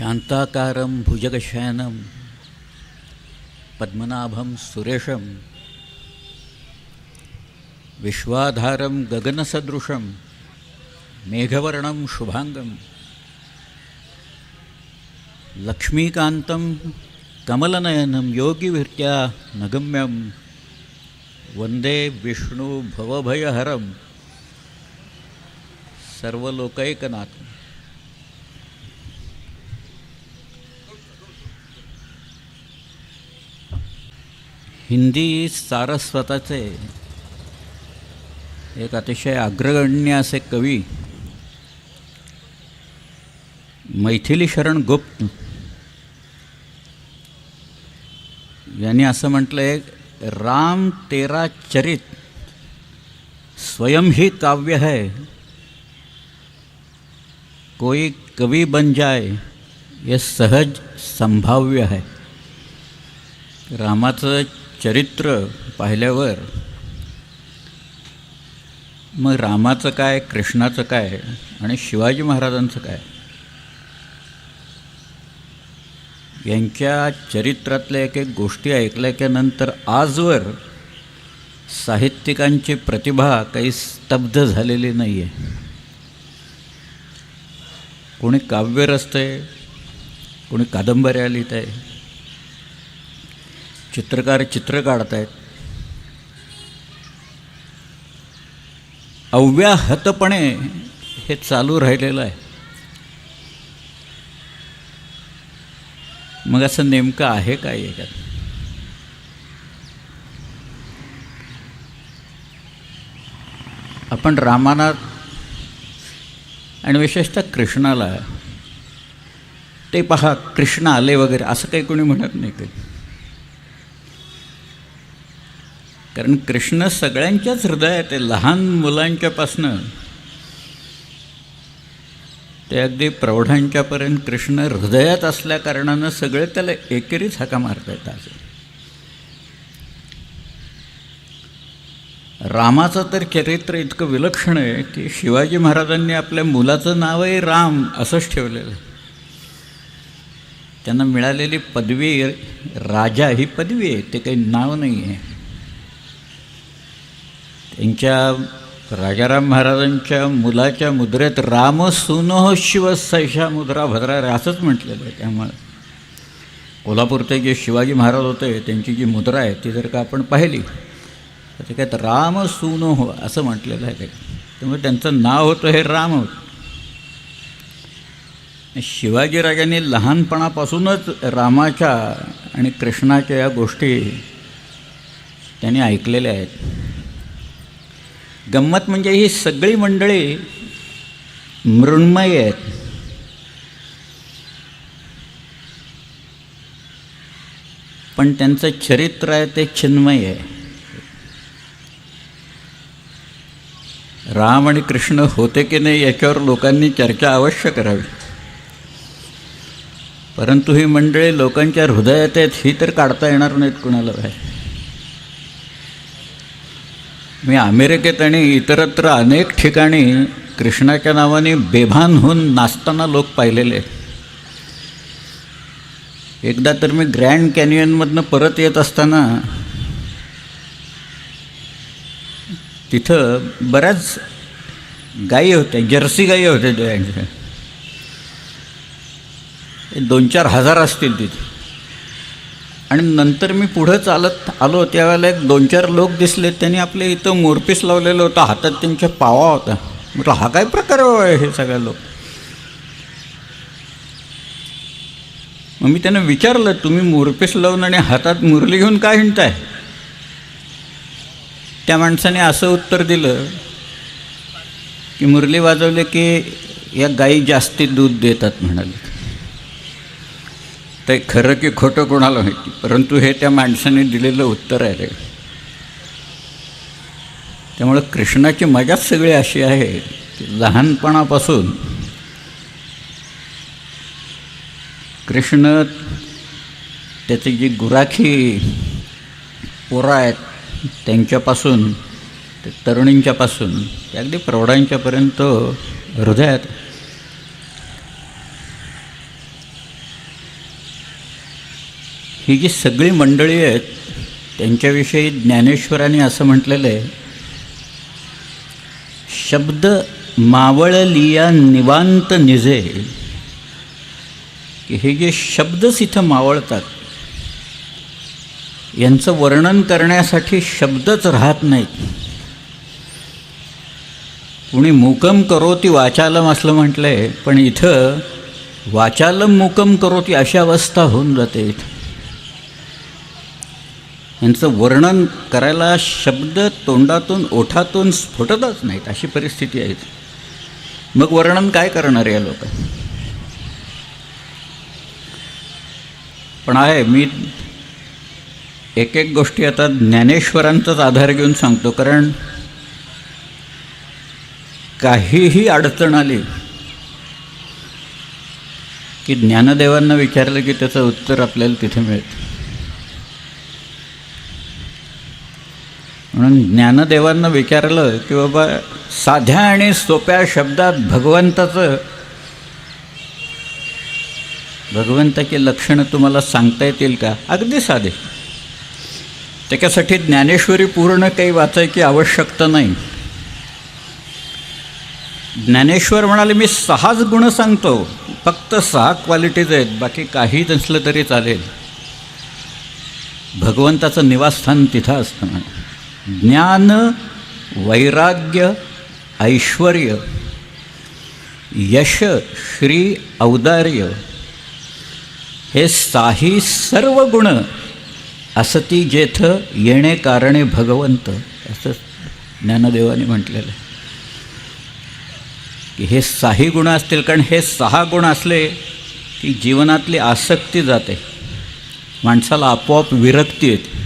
शांताकारं भुजगशयनं पद्मनाभं सुरेशं विश्वाधारं गगनसदृशं मेघवर्णं शुभांगं लक्ष्मीकान्तं कमलनयनं योगिविर्त्या नगम्यं वंदे विष्णु भवभयहरं सर्वलोकैकनाथं। हिंदी सारस्वताचे एक अतिशय अग्रगण्य असे कवी मैथिली शरण गुप्त यांनी असं म्हटलंय, राम तेरा चरित स्वयं ही काव्य है, कोई कवि बन जाए ये सहज संभाव्य है। रामाचं चरित्र पाहिल्यावर मग रामाचं काय, कृष्णाचं काय आणि शिवाजी महाराजांचं काय, यांच्या चरित्रातल्या एक एक गोष्टी ऐकल्यानंतर आजवर साहित्यिकांची प्रतिभा काही स्तब्ध झालेली नाही आहे। कोणी काव्य रचतंय, कोणी कादंबऱ्या लिहित आहे, चित्रकार चित्र काढत आहेत। अव्याहतपणे हे चालू राहिलेलं आहे। मग असं नेमकं आहे काय याच्यात? आपण रामाना आणि विशेषतः कृष्णाला ते पहा कृष्ण आले वगैरे असं काही कोणी म्हणत नाही काही, कारण कृष्ण सगळ्यांच्याच हृदयात आहे। लहान मुलांच्यापासनं ते अगदी प्रौढांच्यापर्यंत कृष्ण हृदयात असल्या कारणानं सगळे त्याला एकेरीच हाका मारता येतात। रामाचं तर चरित्र इतकं विलक्षण आहे की शिवाजी महाराजांनी आपल्या मुलाचं नावही राम असंच ठेवलेलं आहे। त्यांना मिळालेली पदवी राजा ही पदवी आहे, ते काही नाव नाही आहे। त्यांच्या राजाराम महाराजांच्या मुलाच्या मुद्रेत राम सुनो शिव सैषा मुद्रा भद्रा असंच म्हटलेलं आहे। त्यामुळे कोल्हापूरचे जे शिवाजी महाराज होते त्यांची जी मुद्रा आहे ती जर का आपण पाहिली तर ते काय राम सुनो हो असं म्हटलेलं आहे। त्यामुळे त्यांचं नाव होतं हे राम होतं। शिवाजीराजांनी लहानपणापासूनच रामाच्या आणि कृष्णाच्या या गोष्टी त्यांनी ऐकलेल्या आहेत। गंमत म्हणजे ही सगळी मंडळी मृण्मय आहेत, पण त्यांचं चरित्र आहे ते चिन्मय आहे। राम आणि कृष्ण होते की नाही याच्यावर लोकांनी चर्चा अवश्य करावी, परंतु ही मंडळी लोकांच्या हृदयात आहेत ही तर काढता येणार नाहीत कुणाला बाहेर। मी अमेरिकेत आणि इतरत्र अनेक ठिकाणी कृष्णाच्या नावाने बेभान होऊन नाचताना लोक पाहिलेले आहेत। एकदा तर मी ग्रँड कॅनियनमधनं परत येत असताना तिथं बऱ्याच गायी होत्या, जर्सी गायी होत्या त्यांच्या, 2-4 हजार असतील तिथे। आणि नंतर मी पुढं चालत आलो त्यावेळेला एक 2-4 लोक दिसले, त्यांनी आपले इथं मोरपीस लावलेलं होतं, हातात त्यांच्या पावा होता। म्हटलं हा काय प्रकार आहे हे सगळे लोक? मग मी त्यांना विचारलं, तुम्ही मोरपीस लावून आणि हातात मुरली घेऊन काय हिंडताय? त्या माणसाने असं उत्तर दिलं की मुरली वाजवले की या गायी जास्ती दूध देतात म्हणाले। ते खरं की खोटं कोणाला माहिती, परंतु हे त्या माणसाने दिलेलं उत्तर आहे रे। त्यामुळे कृष्णाची मजाच सगळी अशी आहे की लहानपणापासून कृष्ण त्याची जी गुराखी पोरं आहेत त्यांच्यापासून ते तरुणींच्यापासून ते अगदी प्रौढांच्यापर्यंत हृदयात ही जी सगळी मंडळी आहेत त्यांच्याविषयी ज्ञानेश्वरांनी असं म्हटलेलं आहे, शब्द मावळलिया निवांत निजे, की हे जे शब्दच इथं मावळतात यांचं वर्णन करण्यासाठी शब्दच राहत नाहीत. कुणी मूकम करोती वाचालम असलं म्हटलं आहे, पण इथं वाचालम मूकम करोती अशी अवस्था होऊन जाते. इथं यांचं वर्णन करायला शब्द तोंडातून ओठातून स्फुटतच नाहीत, अशी परिस्थिती आहे. मग वर्णन काय करणार या लोक? पण आहे, मी एक एक गोष्टी आता ज्ञानेश्वरांचाच आधार घेऊन सांगतो, कारण काहीही अडचण आली की ज्ञानदेवांना विचारलं की त्याचं उत्तर आपल्याला तिथे मिळतं. म्हणून ज्ञानदेवांना विचारलं की बाबा साध्या आणि सोप्या शब्दात भगवंताची लक्षणं तुम्हाला सांगता येतील का? अगदी साधे. त्याच्यासाठी ज्ञानेश्वरी पूर्ण काही वाचायची आवश्यकता नाही. ज्ञानेश्वर म्हणाले मी 6च गुण सांगतो, फक्त 6 क्वालिटीज आहेत, बाकी काही नसलं तरी चालेल. भगवंताचं निवासस्थान तिथं असतं म्हणा. ज्ञान, वैराग्य, ऐश्वर्य, यश, श्री, औदार्य हे 6 सर्व गुण असती जेथ येणे कारणे भगवंत, असं ज्ञानदेवाने म्हटलेलं आहे. की हे 6 गुण असतील, कारण हे 6 गुण असले की जीवनातली आसक्ती जाते, माणसाला आपोआप विरक्ती येते.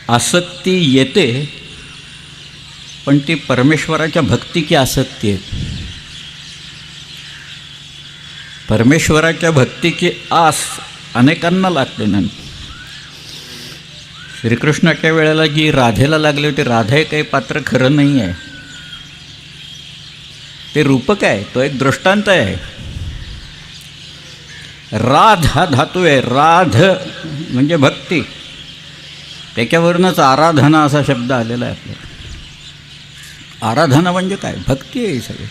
आसक्ती येते पण ती परमेश्वराच्या भक्तीची आसक्ती आहे. परमेश्वराच्या भक्तीची आस अनेकांना लागते. नंतर श्रीकृष्णाच्या वेळेला जी राधेला लागली होती, राधा हे काही पात्र खरं नाही आहे, ते रूपक आहे, तो एक दृष्टांत आहे. राध हा धातू आहे, राध म्हणजे भक्ती, त्याच्यावरूनच आराधना असा शब्द आलेला आहे आपल्याला. आराधना म्हणजे काय? भक्ती आहे. सगळी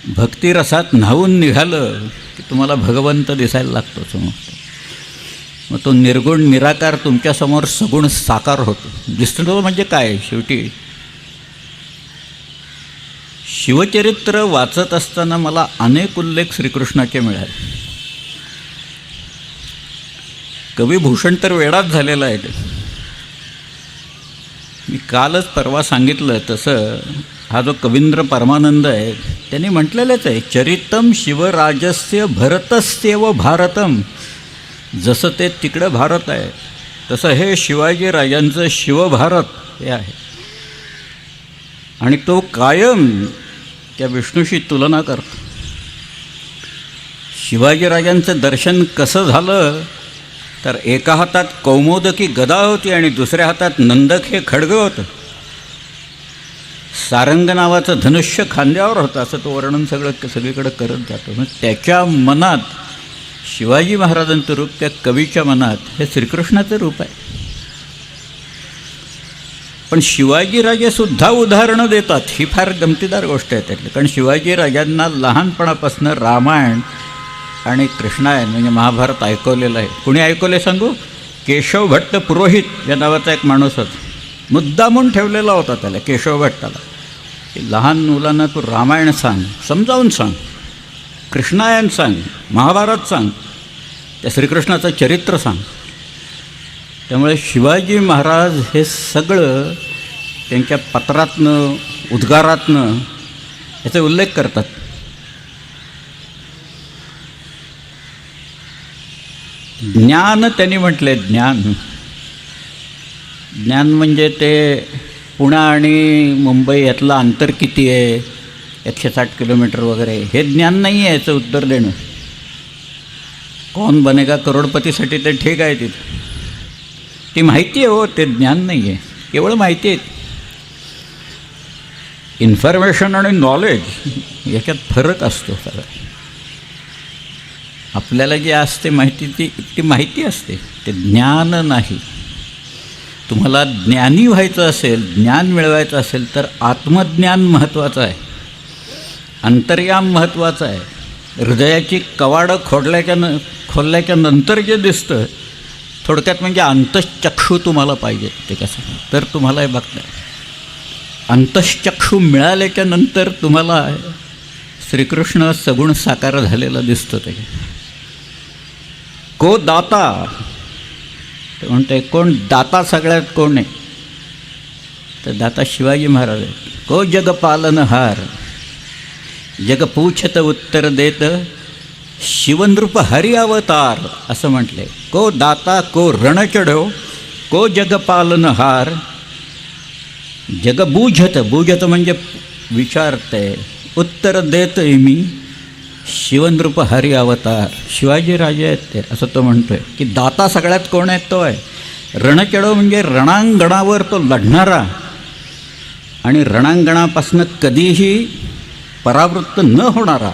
भक्तिरसात न्हावून निघालं की तुम्हाला भगवंत दिसायला लागतो समोर. मग तो निर्गुण निराकार तुमच्यासमोर सगुण साकार होतो. दिसतो म्हणजे काय? शेवटी शिवचरित्र वाचत असताना मला अनेक उल्लेख श्रीकृष्णाचे मिळाले. कवी भूषण तर वेडाच झालेला आहे. मी कालच परवा सांगितलं तसं हा जो कवींद्र परमानंद आहे त्यांनी म्हटलेलंच आहे, चरितम शिवराजस्य भरतस्येव भारतम. जसं ते तिकडं भारत आहे तसं हे शिवाजीराजांचं शिवभारत हे आहे. आणि तो कायम त्या विष्णूशी तुलना करतो. शिवाजीराजांचं दर्शन कसं झालं तर एका हातात कौमोदकी गदा होती आणि दुसऱ्या हातात नंदक हे खड्ग होतं. सारंग नावाचं धनुष्य खांद्यावर होतं. असं तो वर्णन सगळीकडे करत जातो. मग त्याच्या मनात शिवाजी महाराजांचं रूप, त्या कवीच्या मनात हे श्रीकृष्णाचं रूप आहे. पण शिवाजीराजेसुद्धा उदाहरणं देतात. ही फार गमतीदार गोष्ट आहे त्यातली. कारण शिवाजीराजांना लहानपणापासून रामायण आणि कृष्णायन म्हणजे महाभारत ऐकवलेलं आहे. कुणी ऐकवले सांगू? केशव भट्ट पुरोहित या नावाचा एक माणूस होता. मुद्दामून ठेवलेला होता त्याला, केशव भट्टाला, की लहान मुलांना तू रामायण सांग, समजावून सांग, कृष्णायन सांग, महाभारत सांग, त्या श्रीकृष्णाचं चरित्र सांग. त्यामुळे शिवाजी महाराज हे सगळं त्यांच्या पत्रातनं उद्गारातनं याचे उल्लेख करतात. ज्ञान त्यांनी म्हटले. ज्ञान म्हणजे ते पुणे आणि मुंबई यातलं अंतर किती आहे, 160 किलोमीटर वगैरे, हे ज्ञान नाही आहे याचं उत्तर देणं. कौन बनेगा करोडपतीसाठी ते ठीक आहे, तिथं ती माहिती आहे. हो, ते ज्ञान नाही आहे, केवळ माहिती आहे. इन्फॉर्मेशन आणि नॉलेज याच्यात फरक असतो सगळा. आपल्याला जी असते माहिती ती माहिती असते, ते ज्ञान नाही. तुम्हाला ज्ञानी व्हायचं असेल, ज्ञान मिळवायचं असेल तर आत्मज्ञान महत्त्वाचं आहे, अंतर्याम महत्त्वाचं आहे. हृदयाची कवाडं खोलल्याच्या नंतर जे दिसतं, थोडक्यात म्हणजे अंतश्चक्षू तुम्हाला पाहिजे. ते कसं तर तुम्हाला हे बघता, अंतश्चक्षू मिळाल्याच्या नंतर तुम्हाला श्रीकृष्ण सगुण साकार झालेला दिसतं. ते को दाता, ते म्हणते कोण दाता सगळ्यात कोण आहे, तर दाता शिवाजी महाराज आहे. को जग पालनहार, जग पूछत उत्तर देत, शिवनृप हरि अवतार असं म्हटले. को दाता को रण चढो, को जग पालनहार, जग बूझत, बूझत म्हणजे विचारते, उत्तर देत मी, शिवनृप हरि अवतार. शिवाजी राजे आहेत ते, असं तो म्हणतोय की दाता सगळ्यात कोण आहेत, तो आहे. रणचढो म्हणजे रणांगणावर तो लढणारा आणि रणांगणापासून कधीही परावृत्त न होणारा,